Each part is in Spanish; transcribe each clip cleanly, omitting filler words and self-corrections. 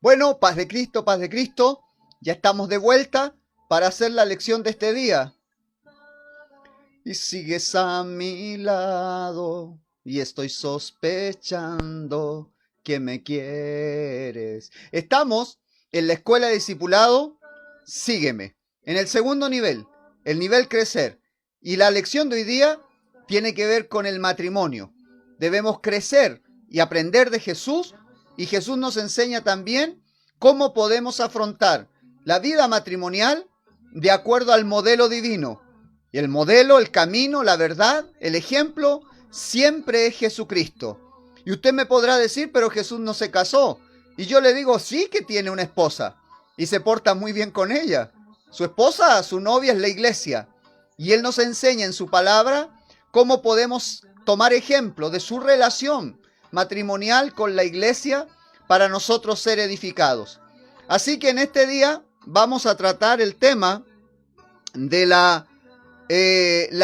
Bueno, paz de Cristo, ya estamos de vuelta para hacer la lección de este día. Y sigues a mi lado y estoy sospechando que me quieres. Estamos en la escuela de discipulado, sígueme, en el segundo nivel, el nivel crecer. Y la lección de hoy día tiene que ver con el matrimonio. Debemos crecer y aprender de Jesús, y Jesús nos enseña también cómo podemos afrontar la vida matrimonial de acuerdo al modelo divino. Y el modelo, el camino, la verdad, el ejemplo, siempre es Jesucristo. Y usted me podrá decir, pero Jesús no se casó. Y yo le digo, sí que tiene una esposa y se porta muy bien con ella. Su esposa, su novia es la iglesia. Y Él nos enseña en su palabra cómo podemos tomar ejemplo de su relación matrimonial con la iglesia para nosotros ser edificados. Así que en este día vamos a tratar el tema de la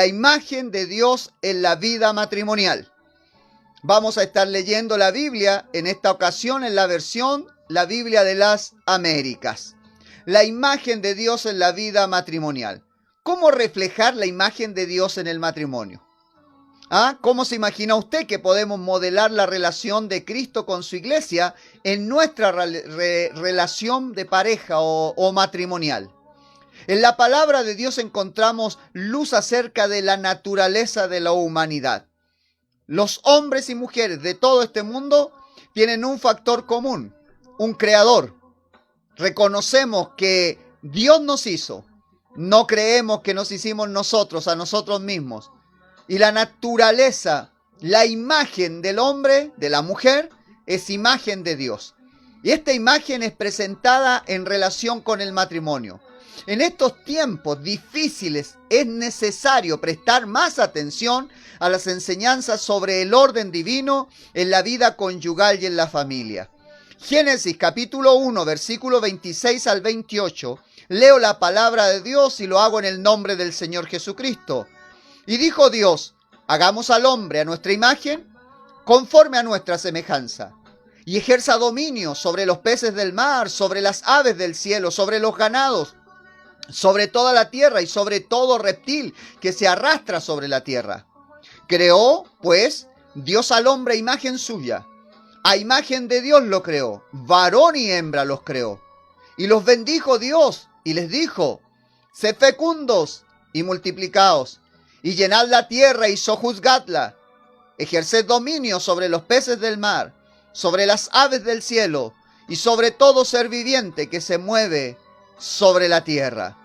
imagen de Dios en la vida matrimonial. Vamos a estar leyendo la Biblia, en esta ocasión en la versión La Biblia de las Américas. La imagen de Dios en la vida matrimonial. ¿Cómo reflejar la imagen de Dios en el matrimonio? ¿Cómo se imagina usted que podemos modelar la relación de Cristo con su iglesia en nuestra relación de pareja o matrimonial? En la palabra de Dios encontramos luz acerca de la naturaleza de la humanidad. Los hombres y mujeres de todo este mundo tienen un factor común, un creador. Reconocemos que Dios nos hizo, no creemos que nos hicimos nosotros a nosotros mismos. Y la naturaleza, la imagen del hombre, de la mujer, es imagen de Dios. Y esta imagen es presentada en relación con el matrimonio. En estos tiempos difíciles es necesario prestar más atención a las enseñanzas sobre el orden divino en la vida conyugal y en la familia. Génesis capítulo 1, versículo 26 al 28. Leo la palabra de Dios y lo hago en el nombre del Señor Jesucristo. Y dijo Dios, hagamos al hombre a nuestra imagen, conforme a nuestra semejanza, y ejerza dominio sobre los peces del mar, sobre las aves del cielo, sobre los ganados, sobre toda la tierra y sobre todo reptil que se arrastra sobre la tierra. Creó, pues, Dios al hombre a imagen suya. A imagen de Dios lo creó, varón y hembra los creó. Y los bendijo Dios y les dijo, sed fecundos y multiplicaos, y llenad la tierra y sojuzgadla. Ejerced dominio sobre los peces del mar, sobre las aves del cielo, y sobre todo ser viviente que se mueve sobre la tierra.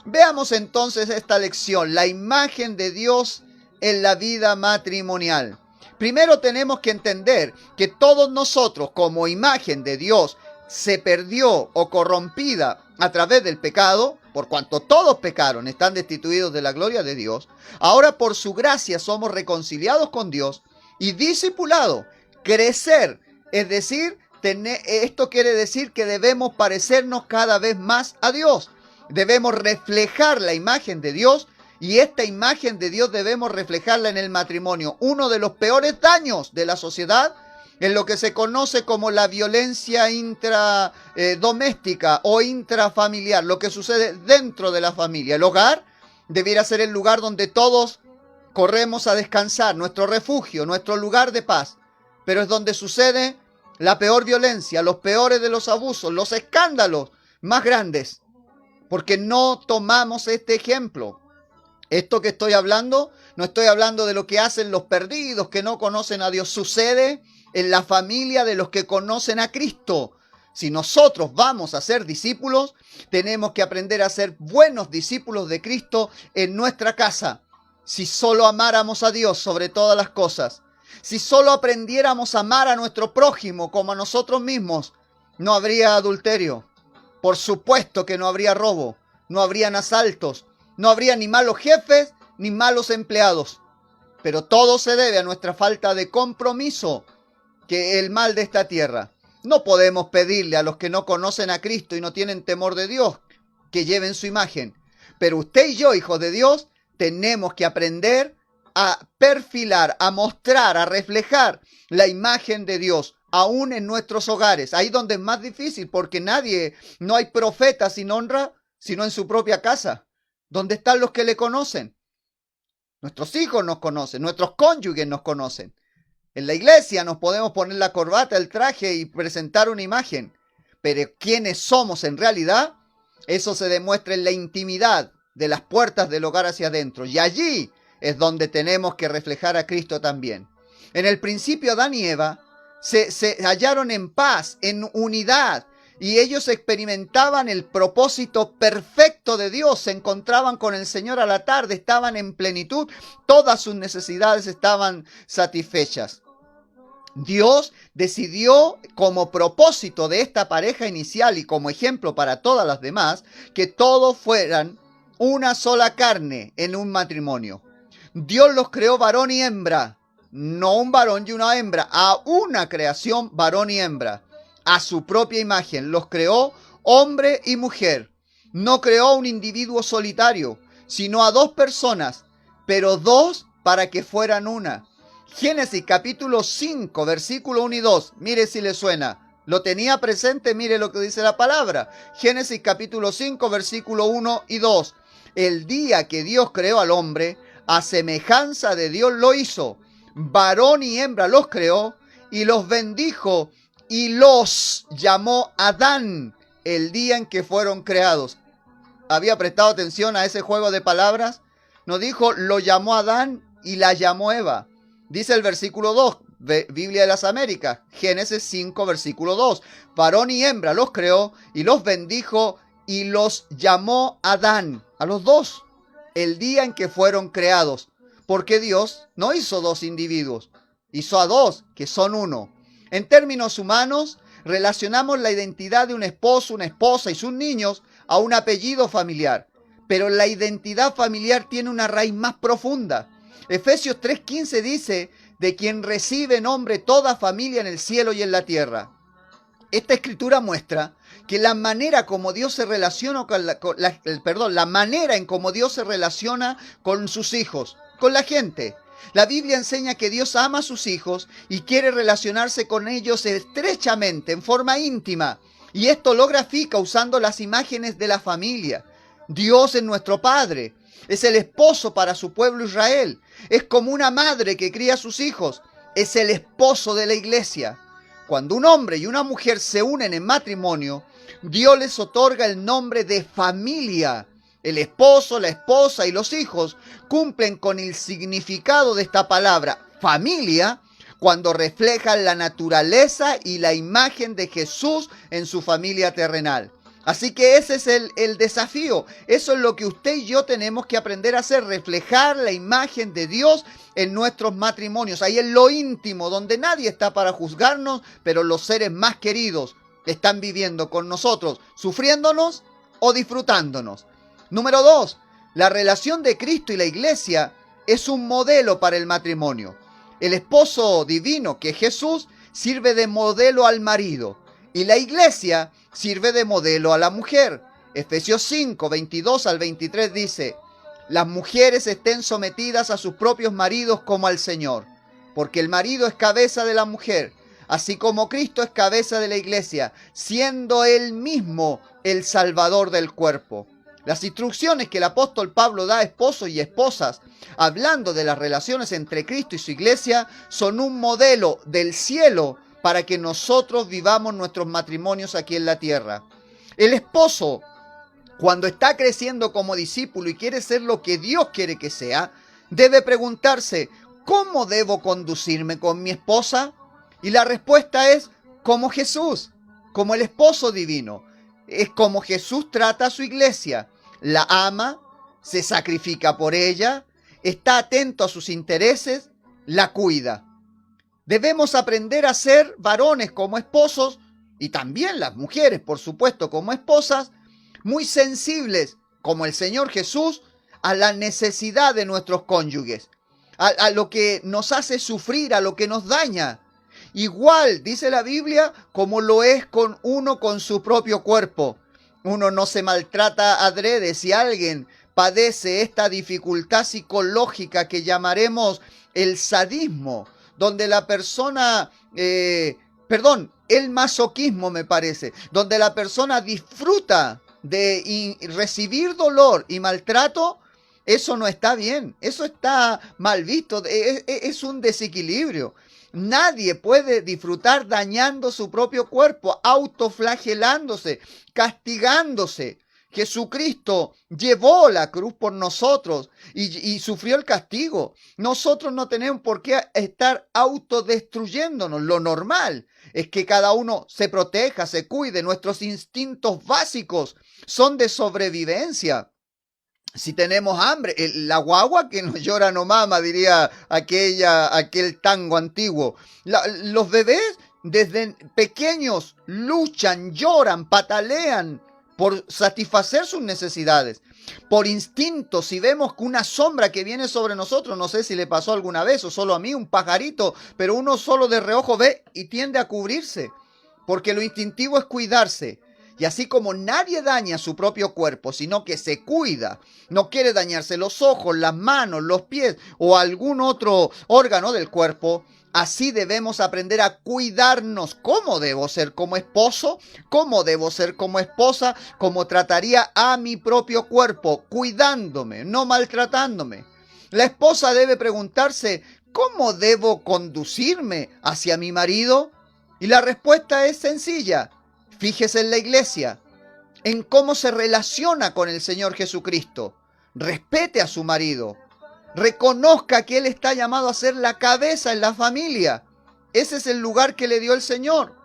Veamos entonces esta lección, la imagen de Dios en la vida matrimonial. Primero tenemos que entender que todos nosotros, como imagen de Dios, se perdió o corrompida a través del pecado, por cuanto todos pecaron, están destituidos de la gloria de Dios. Ahora por su gracia somos reconciliados con Dios y discipulados, crecer, es decir, esto quiere decir que debemos parecernos cada vez más a Dios. Debemos reflejar la imagen de Dios y esta imagen de Dios debemos reflejarla en el matrimonio. Uno de los peores daños de la sociedad es lo que se conoce como la violencia intradoméstica o intrafamiliar, lo que sucede dentro de la familia. El hogar debiera ser el lugar donde todos corremos a descansar, nuestro refugio, nuestro lugar de paz, pero es donde sucede la peor violencia, los peores de los abusos, los escándalos más grandes. Porque no tomamos este ejemplo. Esto que estoy hablando, no estoy hablando de lo que hacen los perdidos que no conocen a Dios. Sucede en la familia de los que conocen a Cristo. Si nosotros vamos a ser discípulos, tenemos que aprender a ser buenos discípulos de Cristo en nuestra casa. Si solo amáramos a Dios sobre todas las cosas, si solo aprendiéramos a amar a nuestro prójimo como a nosotros mismos, no habría adulterio. Por supuesto que no habría robo, no habrían asaltos, no habría ni malos jefes ni malos empleados. Pero todo se debe a nuestra falta de compromiso, que el mal de esta tierra. No podemos pedirle a los que no conocen a Cristo y no tienen temor de Dios que lleven su imagen. Pero usted y yo, hijos de Dios, tenemos que aprender a perfilar, a mostrar, a reflejar la imagen de Dios aún en nuestros hogares. Ahí donde es más difícil, porque no hay profeta sin honra, sino en su propia casa. ¿Dónde están los que le conocen? Nuestros hijos nos conocen, nuestros cónyuges nos conocen. En la iglesia nos podemos poner la corbata, el traje y presentar una imagen. Pero quiénes somos en realidad, eso se demuestra en la intimidad de las puertas del hogar hacia adentro. Y allí es donde tenemos que reflejar a Cristo también. En el principio Adán y Eva se hallaron en paz, en unidad, y ellos experimentaban el propósito perfecto de Dios. Se encontraban con el Señor a la tarde, estaban en plenitud, todas sus necesidades estaban satisfechas. Dios decidió como propósito de esta pareja inicial y como ejemplo para todas las demás, que todos fueran una sola carne en un matrimonio. Dios los creó varón y hembra, no un varón y una hembra, a una creación varón y hembra, a su propia imagen. Los creó hombre y mujer. No creó un individuo solitario, sino a dos personas, pero dos para que fueran una. Génesis capítulo 5, versículo 1 y 2. Mire si le suena. ¿Lo tenía presente? Mire lo que dice la palabra. Génesis capítulo 5, versículo 1 y 2. El día que Dios creó al hombre, a semejanza de Dios lo hizo. Varón y hembra los creó y los bendijo y los llamó Adán el día en que fueron creados. ¿Había prestado atención a ese juego de palabras? No dijo lo llamó Adán y la llamó Eva. Dice el versículo 2, Biblia de las Américas, Génesis 5, versículo 2. Varón y hembra los creó y los bendijo y los llamó Adán, a los dos, el día en que fueron creados. Porque Dios no hizo dos individuos, hizo a dos, que son uno. En términos humanos, relacionamos la identidad de un esposo, una esposa y sus niños a un apellido familiar. Pero la identidad familiar tiene una raíz más profunda. Efesios 3:15 dice, de quien recibe nombre toda familia en el cielo y en la tierra. Esta escritura muestra que la manera como Dios se relaciona la manera en cómo Dios se relaciona con sus hijos, con la gente. La Biblia enseña que Dios ama a sus hijos y quiere relacionarse con ellos estrechamente, en forma íntima. Y esto lo grafica usando las imágenes de la familia. Dios es nuestro Padre. Es el esposo para su pueblo Israel. Es como una madre que cría a sus hijos. Es el esposo de la iglesia. Cuando un hombre y una mujer se unen en matrimonio, Dios les otorga el nombre de familia. El esposo, la esposa y los hijos cumplen con el significado de esta palabra, familia, cuando reflejan la naturaleza y la imagen de Jesús en su familia terrenal. Así que ese es el desafío. Eso es lo que usted y yo tenemos que aprender a hacer, reflejar la imagen de Dios en nuestros matrimonios. Ahí en lo íntimo, donde nadie está para juzgarnos, pero los seres más queridos están viviendo con nosotros, sufriéndonos o disfrutándonos. Número 2, la relación de Cristo y la iglesia es un modelo para el matrimonio. El esposo divino, que es Jesús, sirve de modelo al marido. Y la iglesia sirve de modelo a la mujer. Efesios 5, 22 al 23 dice, las mujeres estén sometidas a sus propios maridos como al Señor, porque el marido es cabeza de la mujer, así como Cristo es cabeza de la iglesia, siendo él mismo el salvador del cuerpo. Las instrucciones que el apóstol Pablo da a esposos y esposas, hablando de las relaciones entre Cristo y su iglesia, son un modelo del cielo para que nosotros vivamos nuestros matrimonios aquí en la tierra. El esposo, cuando está creciendo como discípulo y quiere ser lo que Dios quiere que sea, debe preguntarse, ¿cómo debo conducirme con mi esposa? Y la respuesta es, como Jesús, como el esposo divino. Es como Jesús trata a su iglesia. La ama, se sacrifica por ella, está atento a sus intereses, la cuida. Debemos aprender a ser varones como esposos y también las mujeres, por supuesto, como esposas, muy sensibles, como el Señor Jesús, a la necesidad de nuestros cónyuges, a lo que nos hace sufrir, a lo que nos daña. Igual, dice la Biblia, como lo es con uno con su propio cuerpo. Uno no se maltrata adrede. Si alguien padece esta dificultad psicológica que llamaremos el sadismo, donde la persona el masoquismo, me parece, donde la persona disfruta de recibir dolor y maltrato. Eso no está bien, eso está mal visto, es un desequilibrio. Nadie puede disfrutar dañando su propio cuerpo, autoflagelándose, castigándose. Jesucristo llevó la cruz por nosotros y sufrió el castigo. Nosotros no tenemos por qué estar autodestruyéndonos. Lo normal es que cada uno se proteja, se cuide. Nuestros instintos básicos son de sobrevivencia. Si tenemos hambre, la guagua que no llora no mama, diría aquel tango antiguo. Los bebés desde pequeños luchan, lloran, patalean por satisfacer sus necesidades. Por instinto, si vemos que una sombra que viene sobre nosotros, no sé si le pasó alguna vez o solo a mí, un pajarito, pero uno solo de reojo ve y tiende a cubrirse, porque lo instintivo es cuidarse. Y así como nadie daña su propio cuerpo, sino que se cuida, no quiere dañarse los ojos, las manos, los pies o algún otro órgano del cuerpo, así debemos aprender a cuidarnos. ¿Cómo debo ser como esposo? ¿Cómo debo ser como esposa? ¿Cómo trataría a mi propio cuerpo? Cuidándome, no maltratándome. La esposa debe preguntarse, ¿cómo debo conducirme hacia mi marido? Y la respuesta es sencilla. Fíjese en la iglesia, en cómo se relaciona con el Señor Jesucristo. Respete a su marido. Reconozca que Él está llamado a ser la cabeza en la familia. Ese es el lugar que le dio el Señor.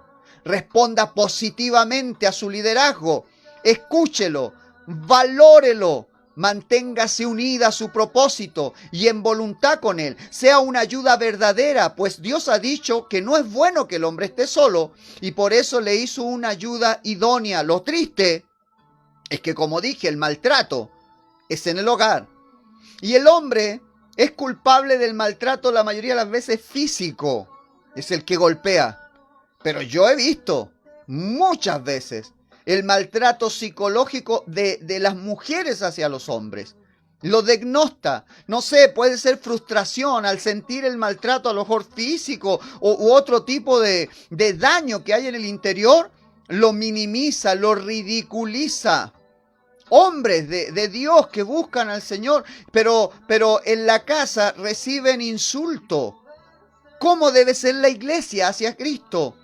Responda positivamente a su liderazgo. Escúchelo, valórelo. Manténgase unida a su propósito y en voluntad con Él. Sea una ayuda verdadera, pues Dios ha dicho que no es bueno que el hombre esté solo y por eso le hizo una ayuda idónea. Lo triste es que, como dije, el maltrato es en el hogar. Y el hombre es culpable del maltrato la mayoría de las veces físico. Es el que golpea. Pero yo he visto muchas veces el maltrato psicológico de las mujeres hacia los hombres. Lo degnosta. No sé, puede ser frustración al sentir el maltrato a lo mejor físico u otro tipo de daño que hay en el interior. Lo minimiza, lo ridiculiza. Hombres de Dios que buscan al Señor, pero en la casa reciben insulto. ¿Cómo debe ser la iglesia hacia Cristo?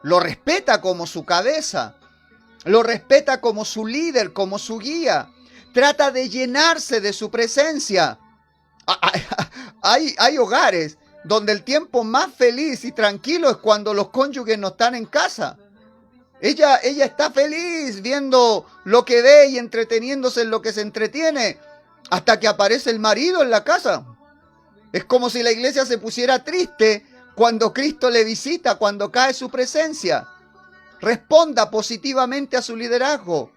Lo respeta como su cabeza, lo respeta como su líder, como su guía. Trata de llenarse de su presencia. Hay hogares donde el tiempo más feliz y tranquilo es cuando los cónyuges no están en casa. Ella está feliz viendo lo que ve y entreteniéndose en lo que se entretiene hasta que aparece el marido en la casa. Es como si la iglesia se pusiera triste cuando Cristo le visita, cuando cae su presencia. Responda positivamente a su liderazgo.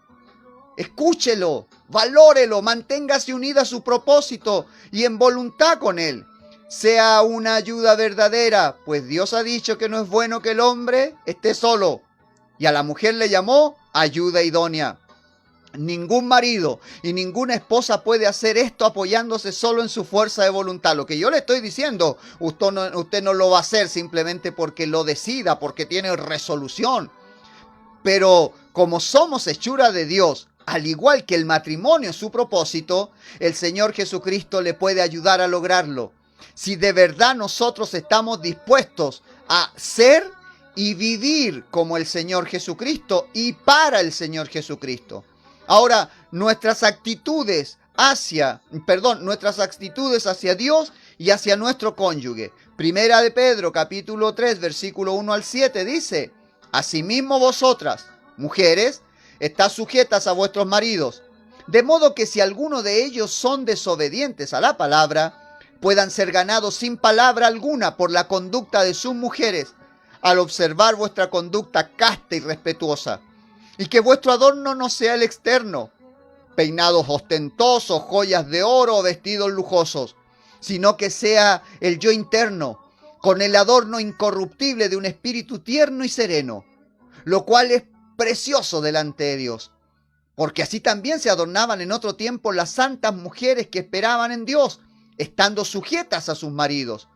Escúchelo, valórelo, manténgase unida a su propósito y en voluntad con Él. Sea una ayuda verdadera, pues Dios ha dicho que no es bueno que el hombre esté solo. Y a la mujer le llamó ayuda idónea. Ningún marido y ninguna esposa puede hacer esto apoyándose solo en su fuerza de voluntad. Lo que yo le estoy diciendo, usted no lo va a hacer simplemente porque lo decida, porque tiene resolución. Pero como somos hechura de Dios, al igual que el matrimonio es su propósito, el Señor Jesucristo le puede ayudar a lograrlo. Si de verdad nosotros estamos dispuestos a ser y vivir como el Señor Jesucristo y para el Señor Jesucristo. Ahora, nuestras actitudes hacia Dios y hacia nuestro cónyuge. Primera de Pedro, capítulo 3, versículo 1 al 7, dice: Asimismo vosotras, mujeres, estad sujetas a vuestros maridos, de modo que si alguno de ellos son desobedientes a la palabra, puedan ser ganados sin palabra alguna por la conducta de sus mujeres, al observar vuestra conducta casta y respetuosa. Y que vuestro adorno no sea el externo, peinados ostentosos, joyas de oro o vestidos lujosos, sino que sea el yo interno, con el adorno incorruptible de un espíritu tierno y sereno, lo cual es precioso delante de Dios. Porque así también se adornaban en otro tiempo las santas mujeres que esperaban en Dios, estando sujetas a sus maridos,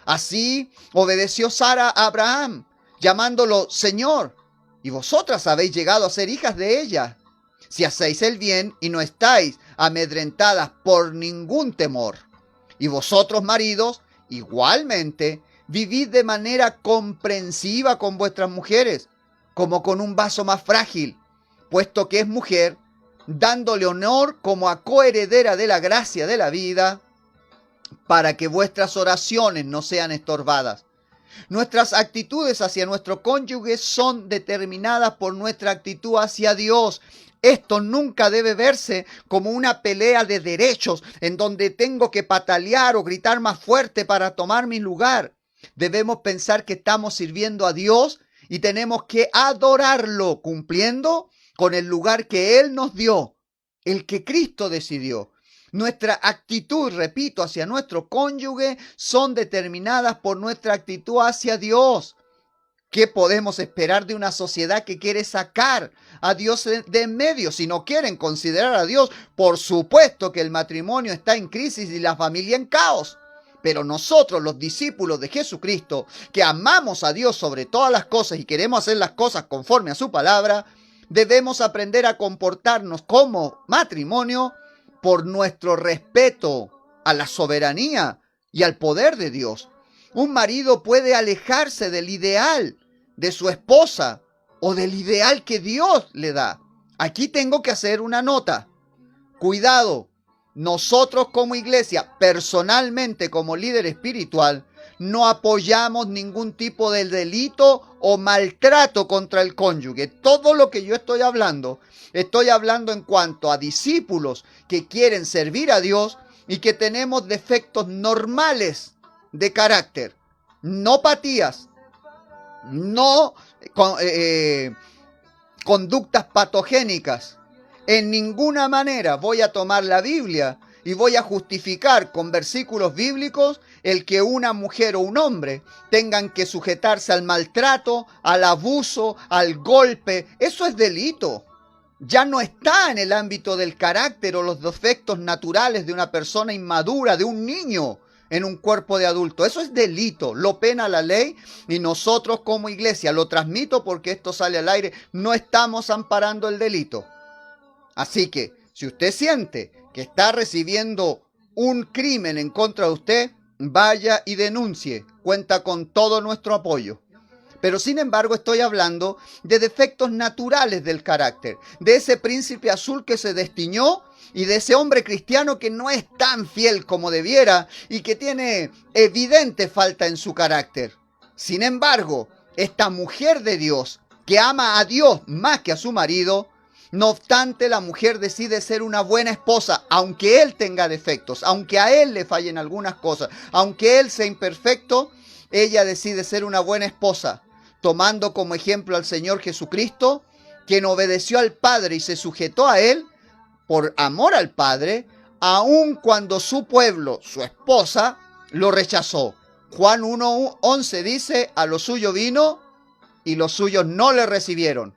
Así obedeció Sara a Abraham, llamándolo Señor, y vosotras habéis llegado a ser hijas de ella, si hacéis el bien y no estáis amedrentadas por ningún temor. Y vosotros, maridos, igualmente, vivid de manera comprensiva con vuestras mujeres, como con un vaso más frágil, puesto que es mujer, dándole honor como a coheredera de la gracia de la vida, para que vuestras oraciones no sean estorbadas. Nuestras actitudes hacia nuestro cónyuge son determinadas por nuestra actitud hacia Dios. Esto nunca debe verse como una pelea de derechos en donde tengo que patalear o gritar más fuerte para tomar mi lugar. Debemos pensar que estamos sirviendo a Dios y tenemos que adorarlo, cumpliendo con el lugar que Él nos dio, el que Cristo decidió. Nuestra actitud, repito, hacia nuestro cónyuge son determinadas por nuestra actitud hacia Dios. ¿Qué podemos esperar de una sociedad que quiere sacar a Dios de en medio? Si no quieren considerar a Dios, por supuesto que el matrimonio está en crisis y la familia en caos. Pero nosotros, los discípulos de Jesucristo, que amamos a Dios sobre todas las cosas y queremos hacer las cosas conforme a su palabra, debemos aprender a comportarnos como matrimonio por nuestro respeto a la soberanía y al poder de Dios. Un marido puede alejarse del ideal de su esposa o del ideal que Dios le da. Aquí tengo que hacer una nota. Cuidado, nosotros como iglesia, personalmente como líder espiritual, no apoyamos ningún tipo de delito o maltrato contra el cónyuge. Todo lo que yo estoy hablando en cuanto a discípulos que quieren servir a Dios y que tenemos defectos normales de carácter, no patías, no conductas patogénicas. En ninguna manera voy a tomar la Biblia y voy a justificar con versículos bíblicos el que una mujer o un hombre tengan que sujetarse al maltrato, al abuso, al golpe. Eso es delito. Ya no está en el ámbito del carácter o los defectos naturales de una persona inmadura, de un niño en un cuerpo de adulto. Eso es delito, lo pena la ley y nosotros como iglesia, lo transmito porque esto sale al aire, no estamos amparando el delito. Así que, si usted siente que está recibiendo un crimen en contra de usted, vaya y denuncie. Cuenta con todo nuestro apoyo. Pero sin embargo estoy hablando de defectos naturales del carácter, de ese príncipe azul que se destiñó y de ese hombre cristiano que no es tan fiel como debiera y que tiene evidente falta en su carácter. Sin embargo, esta mujer de Dios, que ama a Dios más que a su marido, no obstante, la mujer decide ser una buena esposa, aunque él tenga defectos, aunque a él le fallen algunas cosas, aunque él sea imperfecto, ella decide ser una buena esposa, tomando como ejemplo al Señor Jesucristo, quien obedeció al Padre y se sujetó a Él por amor al Padre, aun cuando su pueblo, su esposa, lo rechazó. Juan 1:11 dice, a lo suyo vino y los suyos no le recibieron.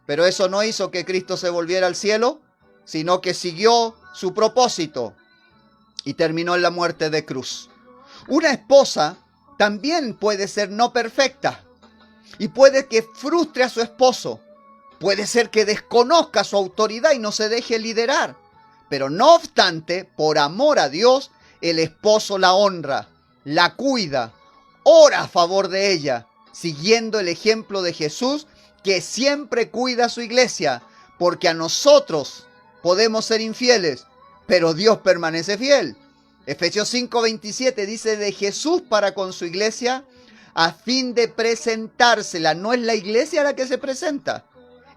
Pero eso no hizo que Cristo se volviera al cielo, sino que siguió su propósito y terminó en la muerte de cruz. Una esposa también puede ser no perfecta y puede que frustre a su esposo. Puede ser que desconozca su autoridad y no se deje liderar. Pero no obstante, por amor a Dios, el esposo la honra, la cuida, ora a favor de ella, siguiendo el ejemplo de Jesús, que siempre cuida a su iglesia, porque a nosotros podemos ser infieles, pero Dios permanece fiel. Efesios 5:27 dice de Jesús para con su iglesia, a fin de presentársela. No es la iglesia la que se presenta,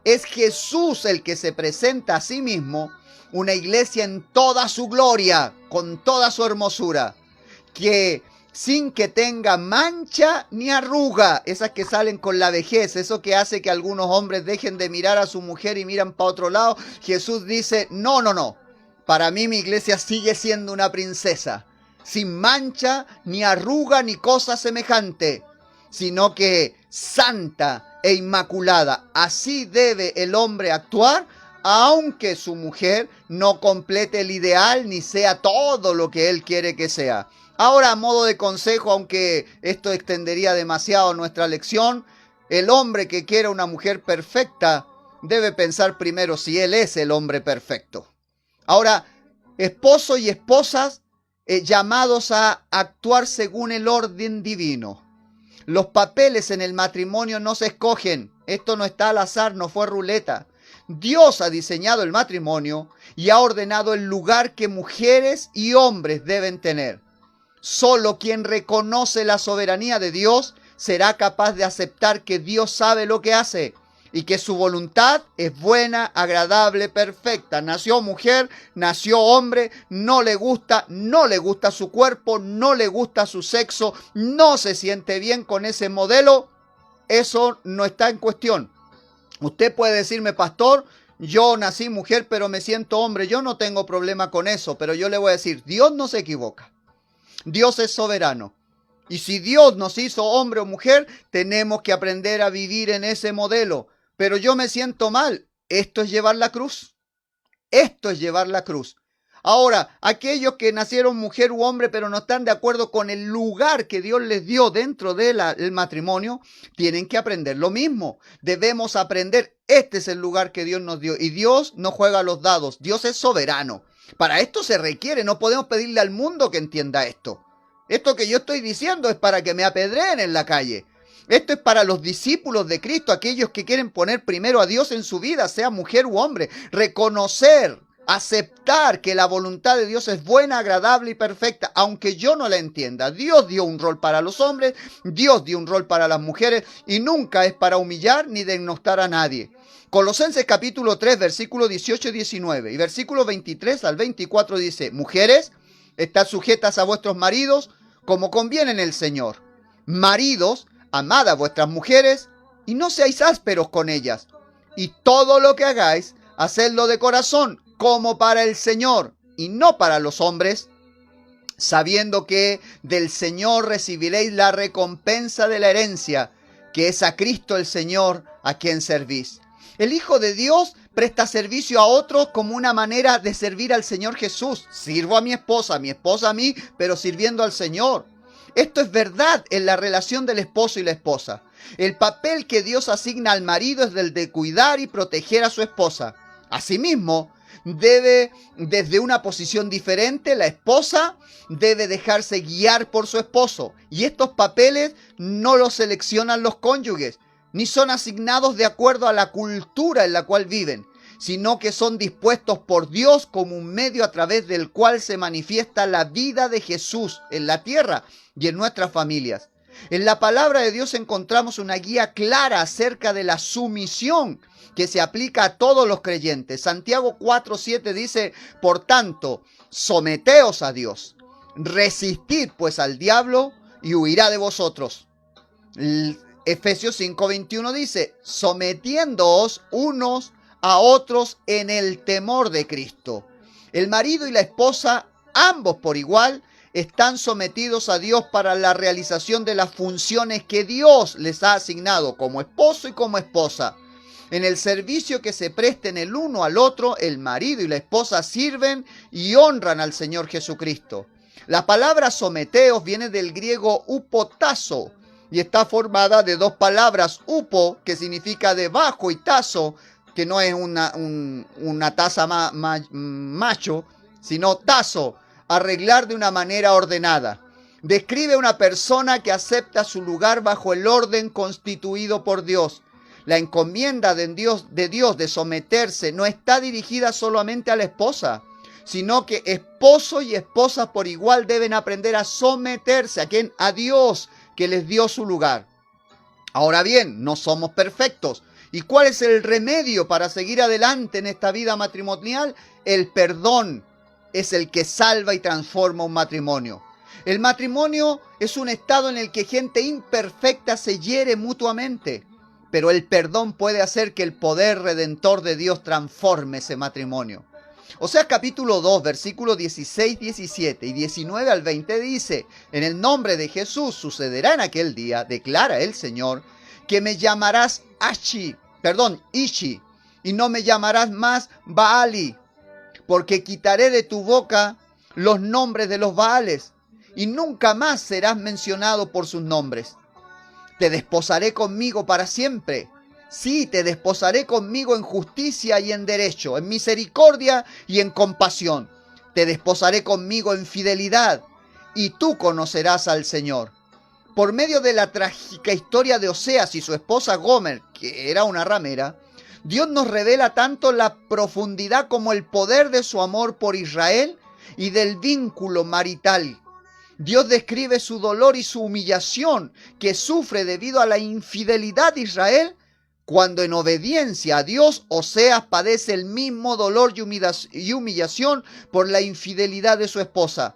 es Jesús el que se presenta a sí mismo, una iglesia en toda su gloria, con toda su hermosura, que sin que tenga mancha ni arruga, esas que salen con la vejez, eso que hace que algunos hombres dejen de mirar a su mujer y miran para otro lado. Jesús dice, no, para mí mi iglesia sigue siendo una princesa, sin mancha, ni arruga, ni cosa semejante, sino que santa e inmaculada. Así debe el hombre actuar, aunque su mujer no complete el ideal, ni sea todo lo que él quiere que sea. Ahora, a modo de consejo, aunque esto extendería demasiado nuestra lección, el hombre que quiera una mujer perfecta debe pensar primero si él es el hombre perfecto. Ahora, esposos y esposas llamados a actuar según el orden divino. Los papeles en el matrimonio no se escogen. Esto no está al azar, no fue ruleta. Dios ha diseñado el matrimonio y ha ordenado el lugar que mujeres y hombres deben tener. Solo quien reconoce la soberanía de Dios será capaz de aceptar que Dios sabe lo que hace y que su voluntad es buena, agradable, perfecta. Nació mujer, nació hombre, no le gusta su cuerpo, no le gusta su sexo, no se siente bien con ese modelo. Eso no está en cuestión. Usted puede decirme, pastor, yo nací mujer pero me siento hombre. Yo no tengo problema con eso, pero yo le voy a decir, Dios no se equivoca. Dios es soberano. Y si Dios nos hizo hombre o mujer, tenemos que aprender a vivir en ese modelo. Pero yo me siento mal. Esto es llevar la cruz. Esto es llevar la cruz. Ahora, aquellos que nacieron mujer u hombre pero no están de acuerdo con el lugar que Dios les dio dentro del matrimonio, tienen que aprender lo mismo. Debemos aprender, este es el lugar que Dios nos dio. Y Dios no juega los dados, Dios es soberano. Para esto se requiere, no podemos pedirle al mundo que entienda esto. Esto que yo estoy diciendo es para que me apedreen en la calle. Esto es para los discípulos de Cristo, aquellos que quieren poner primero a Dios en su vida, sea mujer u hombre. Reconocer, aceptar que la voluntad de Dios es buena, agradable y perfecta, aunque yo no la entienda. Dios dio un rol para los hombres, Dios dio un rol para las mujeres y nunca es para humillar ni denigrar a nadie. Colosenses capítulo 3, versículos 18 y 19 y versículos 23 al 24 dice: mujeres, estad sujetas a vuestros maridos como conviene en el Señor. Maridos, amad a vuestras mujeres y no seáis ásperos con ellas. Y todo lo que hagáis, hacedlo de corazón, como para el Señor y no para los hombres, sabiendo que del Señor recibiréis la recompensa de la herencia, que es a Cristo el Señor, a quien servís. El Hijo de Dios presta servicio a otros como una manera de servir al Señor Jesús. Sirvo a mi esposa a mí, pero sirviendo al Señor. Esto es verdad en la relación del esposo y la esposa. El papel que Dios asigna al marido es el de cuidar y proteger a su esposa. Asimismo, desde una posición diferente, la esposa debe dejarse guiar por su esposo. Y estos papeles no los seleccionan los cónyuges, ni son asignados de acuerdo a la cultura en la cual viven, sino que son dispuestos por Dios como un medio a través del cual se manifiesta la vida de Jesús en la tierra y en nuestras familias. En la palabra de Dios encontramos una guía clara acerca de la sumisión que se aplica a todos los creyentes. Santiago 4:7 dice: por tanto, someteos a Dios, resistid pues al diablo y huirá de vosotros. Efesios 5:21 dice: sometiéndoos unos a otros en el temor de Cristo. El marido y la esposa, ambos por igual, están sometidos a Dios para la realización de las funciones que Dios les ha asignado como esposo y como esposa. En el servicio que se presten el uno al otro, el marido y la esposa sirven y honran al Señor Jesucristo. La palabra someteos viene del griego upotazo y está formada de dos palabras: upo, que significa debajo, y tazo, que no es una taza macho, sino tazo, arreglar de una manera ordenada. Describe una persona que acepta su lugar bajo el orden constituido por Dios. La encomienda de Dios de someterse no está dirigida solamente a la esposa, sino que esposo y esposa por igual deben aprender a someterse. ¿A quién? A Dios, que les dio su lugar. Ahora bien, no somos perfectos. ¿Y cuál es el remedio para seguir adelante en esta vida matrimonial? El perdón es el que salva y transforma un matrimonio. El matrimonio es un estado en el que gente imperfecta se hiere mutuamente, pero el perdón puede hacer que el poder redentor de Dios transforme ese matrimonio. Oseas capítulo 2, versículos 16, 17 y 19 al 20 dice: en el nombre de Jesús sucederá en aquel día, declara el Señor, que me llamarás Ishi, y no me llamarás más Baali, porque quitaré de tu boca los nombres de los Baales, y nunca más serás mencionado por sus nombres. Te desposaré conmigo para siempre. Sí, te desposaré conmigo en justicia y en derecho, en misericordia y en compasión. Te desposaré conmigo en fidelidad, y tú conocerás al Señor. Por medio de la trágica historia de Oseas y su esposa Gomer, que era una ramera, Dios nos revela tanto la profundidad como el poder de su amor por Israel y del vínculo marital. Dios describe su dolor y su humillación que sufre debido a la infidelidad de Israel, cuando en obediencia a Dios Oseas padece el mismo dolor y humillación por la infidelidad de su esposa.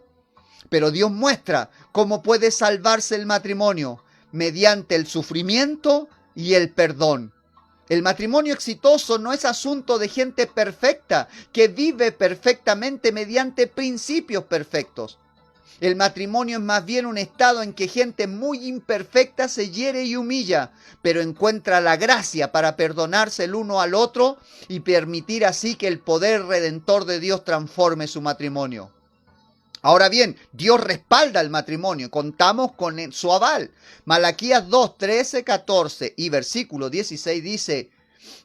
Pero Dios muestra cómo puede salvarse el matrimonio mediante el sufrimiento y el perdón. El matrimonio exitoso no es asunto de gente perfecta que vive perfectamente mediante principios perfectos. El matrimonio es más bien un estado en que gente muy imperfecta se hiere y humilla, pero encuentra la gracia para perdonarse el uno al otro y permitir así que el poder redentor de Dios transforme su matrimonio. Ahora bien, Dios respalda el matrimonio, contamos con su aval. Malaquías 2, 13, 14 y versículo 16 dice: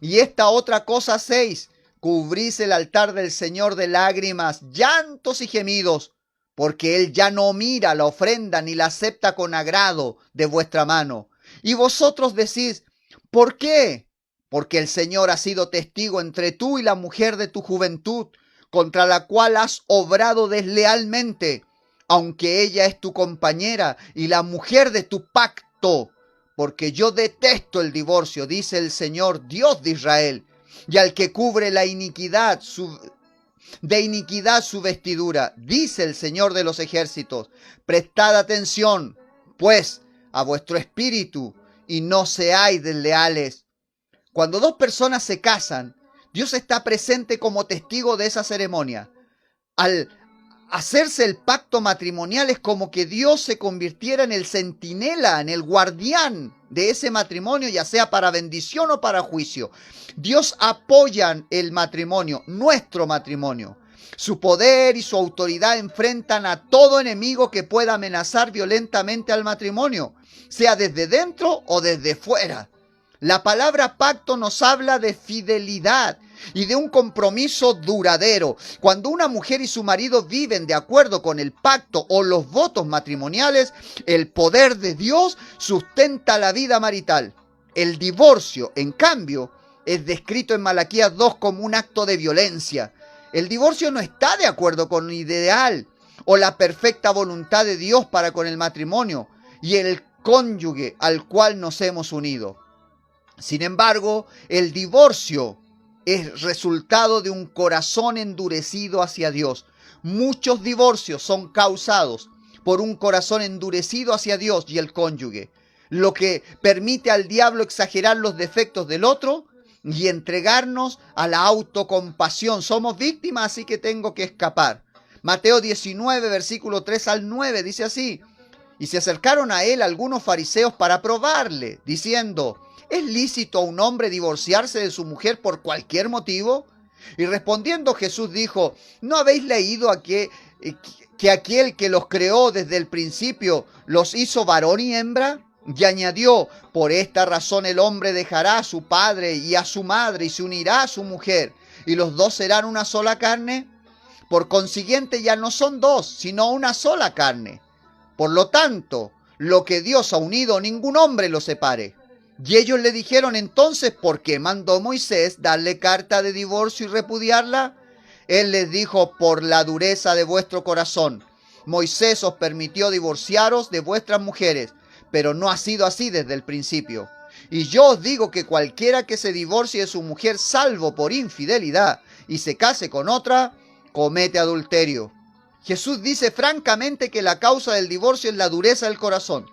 y esta otra cosa hacéis, cubrís el altar del Señor de lágrimas, llantos y gemidos, porque Él ya no mira la ofrenda ni la acepta con agrado de vuestra mano. Y vosotros decís: ¿por qué? Porque el Señor ha sido testigo entre tú y la mujer de tu juventud, contra la cual has obrado deslealmente, aunque ella es tu compañera y la mujer de tu pacto. Porque yo detesto el divorcio, dice el Señor, Dios de Israel, y al que cubre la iniquidad, de iniquidad su vestidura, dice el Señor de los ejércitos. Prestad atención, pues, a vuestro espíritu, y no seáis desleales. Cuando dos personas se casan, Dios está presente como testigo de esa ceremonia. Al hacerse el pacto matrimonial es como que Dios se convirtiera en el centinela, en el guardián de ese matrimonio, ya sea para bendición o para juicio. Dios apoya el matrimonio, nuestro matrimonio. Su poder y su autoridad enfrentan a todo enemigo que pueda amenazar violentamente al matrimonio, sea desde dentro o desde fuera. La palabra pacto nos habla de fidelidad y de un compromiso duradero. Cuando una mujer y su marido viven de acuerdo con el pacto o los votos matrimoniales, el poder de Dios sustenta la vida marital. El divorcio, en cambio, es descrito en Malaquías 2 como un acto de violencia. El divorcio no está de acuerdo con el ideal o la perfecta voluntad de Dios para con el matrimonio y el cónyuge al cual nos hemos unido. Sin embargo, el divorcio es resultado de un corazón endurecido hacia Dios. Muchos divorcios son causados por un corazón endurecido hacia Dios y el cónyuge, lo que permite al diablo exagerar los defectos del otro y entregarnos a la autocompasión. Somos víctimas, así que tengo que escapar. Mateo 19, versículo 3 al 9, dice así: y se acercaron a él algunos fariseos para probarle, diciendo: ¿es lícito a un hombre divorciarse de su mujer por cualquier motivo? Y respondiendo Jesús dijo: ¿no habéis leído que aquel que los creó desde el principio los hizo varón y hembra? Y añadió: por esta razón el hombre dejará a su padre y a su madre y se unirá a su mujer, y los dos serán una sola carne. Por consiguiente ya no son dos, sino una sola carne. Por lo tanto, lo que Dios ha unido, ningún hombre lo separe. Y ellos le dijeron entonces: ¿por qué mandó Moisés darle carta de divorcio y repudiarla? Él les dijo: por la dureza de vuestro corazón. Moisés os permitió divorciaros de vuestras mujeres, pero no ha sido así desde el principio. Y yo os digo que cualquiera que se divorcie de su mujer salvo por infidelidad y se case con otra, comete adulterio. Jesús dice francamente que la causa del divorcio es la dureza del corazón.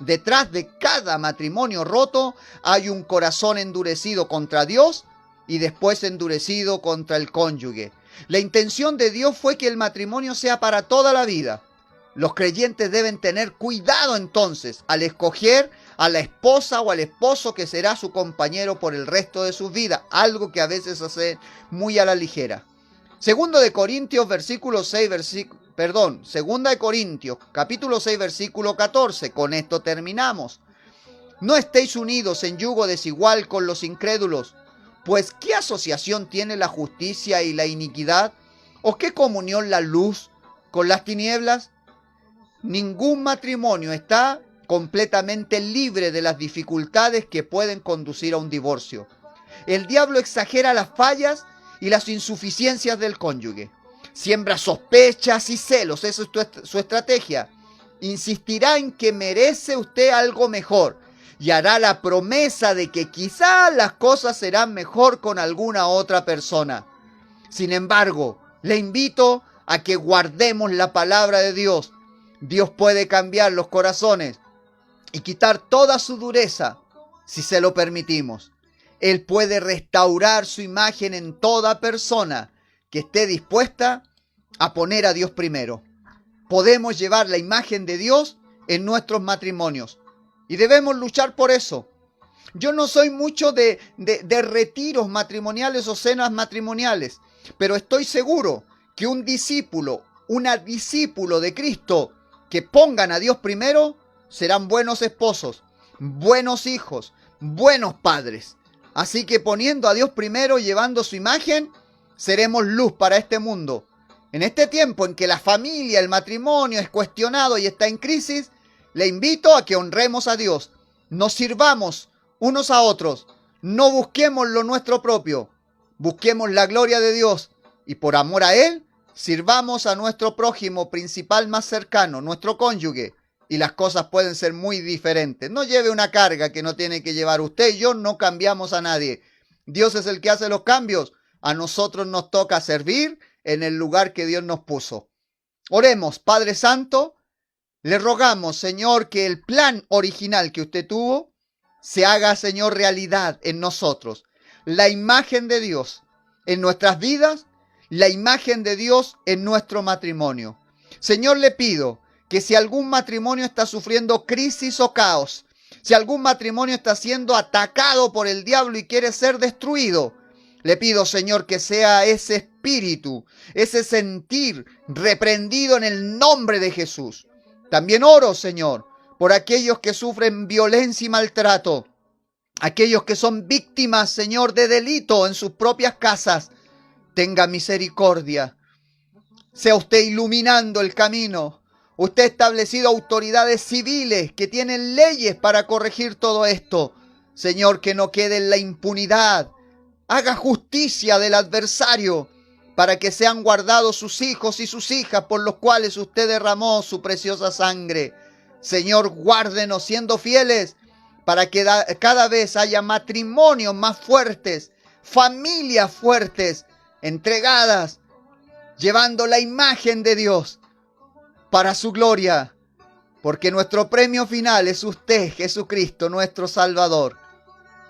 Detrás de cada matrimonio roto hay un corazón endurecido contra Dios y después endurecido contra el cónyuge. La intención de Dios fue que el matrimonio sea para toda la vida. Los creyentes deben tener cuidado entonces al escoger a la esposa o al esposo que será su compañero por el resto de sus vidas, algo que a veces hace muy a la ligera. Segundo de Corintios, versículo 6, Segunda de Corintios, capítulo 6, versículo 14. Con esto terminamos. No estéis unidos en yugo desigual con los incrédulos, pues ¿qué asociación tiene la justicia y la iniquidad? ¿O qué comunión la luz con las tinieblas? Ningún matrimonio está completamente libre de las dificultades que pueden conducir a un divorcio. El diablo exagera las fallas y las insuficiencias del cónyuge. Siembra sospechas y celos, esa es su estrategia. Insistirá en que merece usted algo mejor y hará la promesa de que quizá las cosas serán mejor con alguna otra persona. Sin embargo, le invito a que guardemos la palabra de Dios. Dios puede cambiar los corazones y quitar toda su dureza si se lo permitimos. Él puede restaurar su imagen en toda persona que esté dispuesta a poner a Dios primero. Podemos llevar la imagen de Dios en nuestros matrimonios y debemos luchar por eso. Yo no soy mucho de retiros matrimoniales o cenas matrimoniales, pero estoy seguro que un discípulo, una discípulo de Cristo que pongan a Dios primero, serán buenos esposos, buenos hijos, buenos padres. Así que poniendo a Dios primero, llevando su imagen, seremos luz para este mundo. En este tiempo en que la familia, el matrimonio es cuestionado y está en crisis, le invito a que honremos a Dios, nos sirvamos unos a otros, no busquemos lo nuestro propio, busquemos la gloria de Dios y por amor a Él, sirvamos a nuestro prójimo principal más cercano, nuestro cónyuge, y las cosas pueden ser muy diferentes. No lleve una carga que no tiene que llevar usted y yo, no cambiamos a nadie. Dios es el que hace los cambios, a nosotros nos toca servir en el lugar que Dios nos puso. Oremos, Padre Santo, le rogamos, Señor, que el plan original que usted tuvo se haga, Señor, realidad en nosotros. La imagen de Dios en nuestras vidas, la imagen de Dios en nuestro matrimonio. Señor, le pido que si algún matrimonio está sufriendo crisis o caos, si algún matrimonio está siendo atacado por el diablo y quiere ser destruido, le pido, Señor, que sea ese espíritu, ese sentir reprendido en el nombre de Jesús. También oro, Señor, por aquellos que sufren violencia y maltrato, aquellos que son víctimas, Señor, de delito en sus propias casas. Tenga misericordia. Sea usted iluminando el camino. Usted ha establecido autoridades civiles que tienen leyes para corregir todo esto. Señor, que no quede en la impunidad. Haga justicia del adversario para que sean guardados sus hijos y sus hijas por los cuales usted derramó su preciosa sangre. Señor, guárdenos siendo fieles para que cada vez haya matrimonios más fuertes, familias fuertes, entregadas, llevando la imagen de Dios para su gloria, porque nuestro premio final es usted, Jesucristo, nuestro Salvador.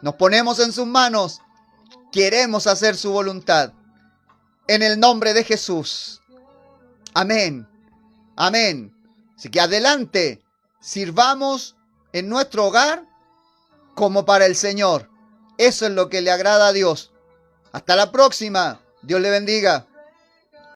Nos ponemos en sus manos, queremos hacer su voluntad. En el nombre de Jesús. Amén. Amén. Así que adelante, sirvamos en nuestro hogar como para el Señor. Eso es lo que le agrada a Dios. Hasta la próxima. Dios le bendiga.